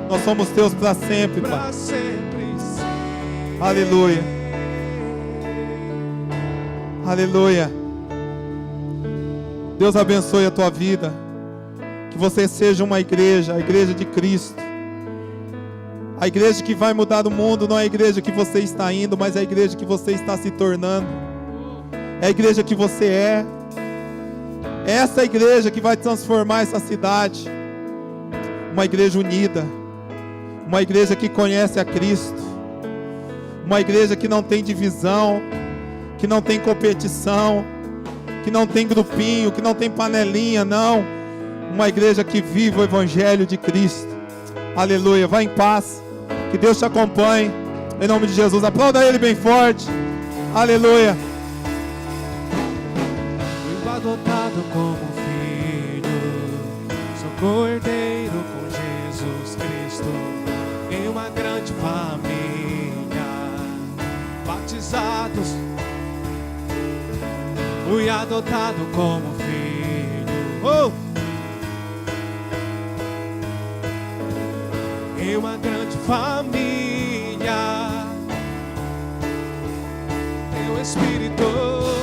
Nós somos teus para sempre, Pai. Pra sempre ser. Aleluia. Aleluia. Deus abençoe a tua vida. Que você seja uma igreja, a igreja de Cristo. A igreja que vai mudar o mundo não é a igreja que você está indo, mas é a igreja que você está se tornando. É a igreja que você é. É essa igreja que vai transformar essa cidade. Uma igreja unida. Uma igreja que conhece a Cristo. Uma igreja que não tem divisão, que não tem competição, que não tem grupinho, que não tem panelinha, não. Uma igreja que vive o Evangelho de Cristo. Aleluia. Vá em paz. Que Deus te acompanhe. Em nome de Jesus. Aplauda Ele bem forte. Aleluia. Fui adotado como filho, sou co-herdeiro com Jesus Cristo, em uma grande família, batizados. Fui adotado como filho. Oh! Em uma grande família, Teu Espírito